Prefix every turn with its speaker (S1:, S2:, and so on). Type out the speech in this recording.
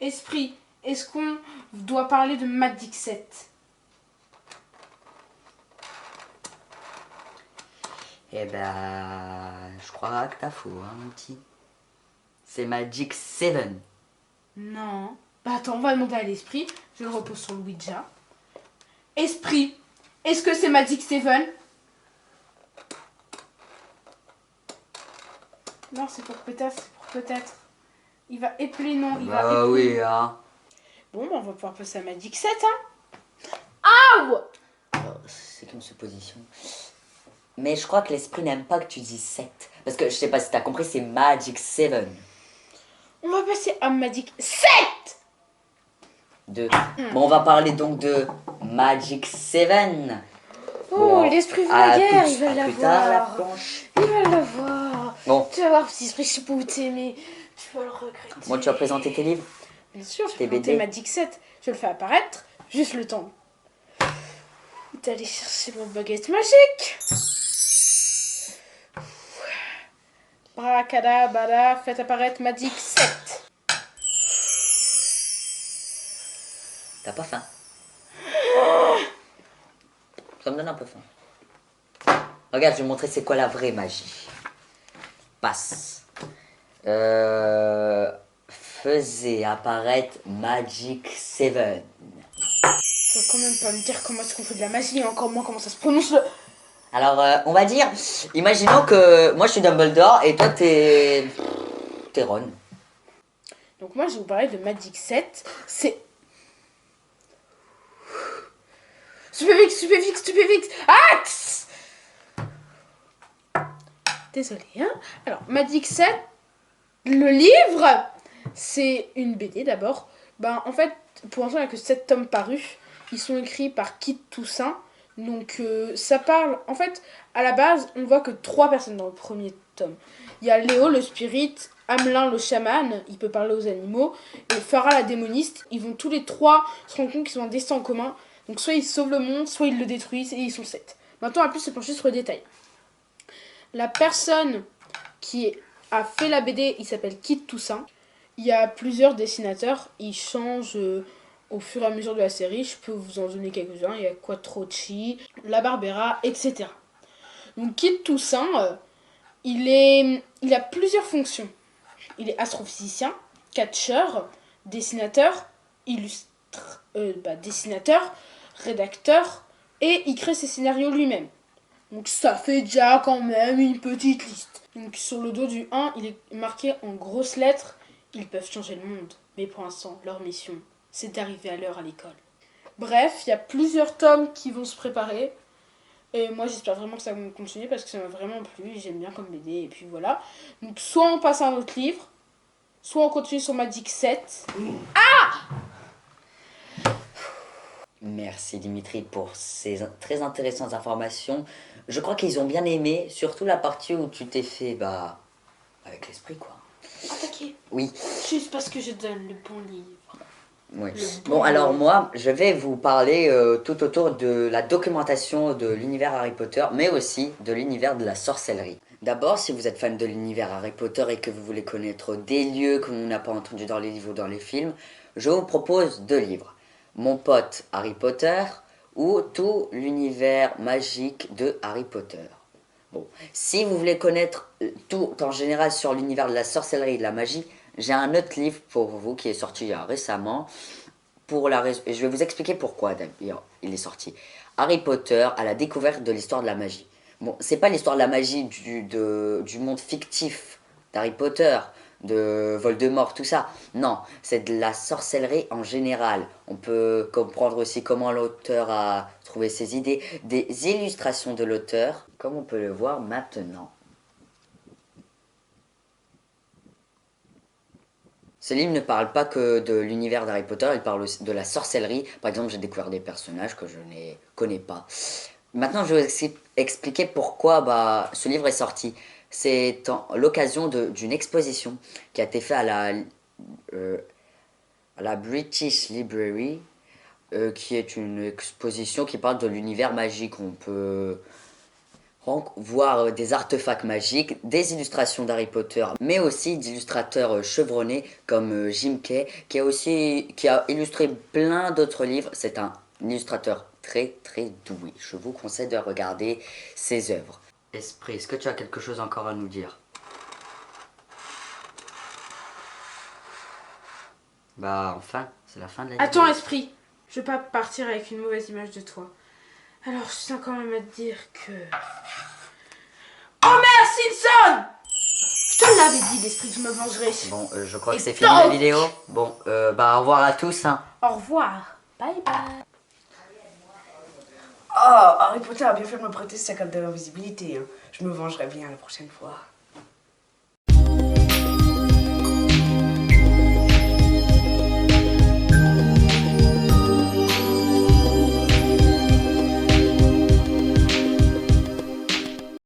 S1: Esprit, est-ce qu'on doit parler de Magic 7?
S2: Eh ben, je crois que t'as faux, hein, mon petit. C'est Magic 7.
S1: Non. Bah attends, on va demander à l'esprit. Je le repose sur le Ouija. Esprit, est-ce que c'est Magic 7? Non, c'est pour peut-être. Il va épeler, non, il va
S2: Bah
S1: épeler.
S2: oui, hein.
S1: Bon, bah on va pouvoir passer à Magic 7, hein. Aouh!
S2: Oh, c'est qu'une supposition. Mais je crois que l'esprit n'aime pas que tu dises 7. Parce que je sais pas si t'as compris, c'est Magic 7.
S1: On va passer à Magic 7!
S2: Bon, on va parler donc de Magic 7.
S1: Oh,
S2: Bon,
S1: l'esprit veut
S2: à
S1: la guerre,
S2: tout-
S1: il va
S2: à plus tard, la
S1: l'avoir.
S2: planche.
S1: Il va l'avoir.
S2: Bon,
S1: Tu vas voir, petit esprit, je peux t'aimer. Tu vas le regretter.
S2: moi tu vas présenter tes livres.
S1: Bien sûr, je
S2: tes
S1: vais présenter
S2: BD.
S1: Magic 7. Je le fais apparaître, juste le temps d'aller chercher mon baguette magique. Bracadabra, faites apparaître Magic 7.
S2: T'as pas faim? Ça me donne un peu faim. Regarde, je vais te montrer c'est quoi la vraie magie. Passe. Faisait apparaître Magic 7.
S1: Tu vas quand même pas me dire comment est-ce qu'on fait de la magie et encore moins comment ça se prononce le...
S2: Alors, on va dire, imaginons que moi je suis Dumbledore et toi t'es Ron.
S1: Donc moi je vais vous parler de Magic 7. C'est... Stupéfix. Axe! Désolée, hein. Alors, Magic 7, le livre, c'est une BD d'abord. Ben, en fait, pour l'instant, il n'y a que 7 tomes parus. Ils sont écrits par Kit Toussaint. Donc, ça parle... En fait, à la base, on voit que 3 personnes dans le premier tome. Il y a Léo, le spirit, Hamelin, le chaman, il peut parler aux animaux, et Farah, la démoniste. Ils vont tous les 3 se rendre compte qu'ils ont un destin en commun. Donc, soit ils sauvent le monde, soit ils le détruisent, et ils sont 7. Maintenant, on va plus se pencher sur le détail. La personne qui a fait la BD, il s'appelle Kit Toussaint. Il y a plusieurs dessinateurs, ils changent au fur et à mesure de la série. Je peux vous en donner quelques-uns. Il y a Quattrochi, La Barbera, etc. Donc Kit Toussaint, il a plusieurs fonctions. Il est astrophysicien, catcheur, dessinateur, dessinateur, rédacteur, et il crée ses scénarios lui-même. Donc ça fait déjà quand même une petite liste. Donc sur le dos du 1, il est marqué en grosses lettres « Ils peuvent changer le monde, mais pour l'instant, leur mission, c'est d'arriver à l'heure à l'école. » Bref, il y a plusieurs tomes qui vont se préparer. Et moi, j'espère vraiment que ça va continuer parce que ça m'a vraiment plu. J'aime bien comme BD, et puis voilà. Donc soit on passe à un autre livre, soit on continue sur Magic 7.
S2: Merci Dimitri pour ces très intéressantes informations. Je crois qu'ils ont bien aimé, surtout la partie où tu t'es fait, avec l'esprit quoi.
S1: Attaquer.
S2: Oui.
S1: Juste parce que je donne le bon livre.
S2: Oui.
S1: bon
S2: Bon, alors
S1: livre.
S2: moi, je vais vous parler tout autour de la documentation de l'univers Harry Potter, mais aussi de l'univers de la sorcellerie. D'abord, si vous êtes fan de l'univers Harry Potter et que vous voulez connaître des lieux que l'on n'a pas entendus dans les livres ou dans les films, je vous propose 2 livres. Mon pote Harry Potter ou tout l'univers magique de Harry Potter. Bon, si vous voulez connaître tout en général sur l'univers de la sorcellerie et de la magie, j'ai un autre livre pour vous qui est sorti récemment. Et je vais vous expliquer pourquoi d'ailleurs il est sorti. Harry Potter à la découverte de l'histoire de la magie. Bon, c'est pas l'histoire de la magie du monde fictif d'Harry Potter, de Voldemort, tout ça. Non, c'est de la sorcellerie en général. On peut comprendre aussi comment l'auteur a trouvé ses idées, des illustrations de l'auteur, comme on peut le voir maintenant. Ce livre ne parle pas que de l'univers d'Harry Potter, il parle aussi de la sorcellerie. Par exemple, j'ai découvert des personnages que je ne connais pas. Maintenant, je vais vous expliquer pourquoi ce livre est sorti. C'est l'occasion d'une exposition qui a été faite à la British Library, qui est une exposition qui parle de l'univers magique. voir des artefacts magiques, des illustrations d'Harry Potter, mais aussi d'illustrateurs chevronnés comme Jim Kay, qui a illustré plein d'autres livres. C'est un illustrateur très très doué. Je vous conseille de regarder ses œuvres. Esprit, est-ce que tu as quelque chose encore à nous dire? Bah enfin, c'est la fin de la vidéo.
S1: Attends, Esprit, je veux pas partir avec une mauvaise image de toi. Alors, je tiens quand même à te dire que... Homer Simpson! Je te l'avais dit, l'Esprit, que je me vengerai.
S2: Bon, je crois
S1: Et
S2: que c'est fini la
S1: donc
S2: vidéo. Bon, bah au revoir à tous. Hein.
S1: Au revoir. Bye bye.
S3: Oh, Harry Potter a bien fait de me prêter sa cape de l'invisibilité. Hein. Je me vengerai bien la prochaine fois.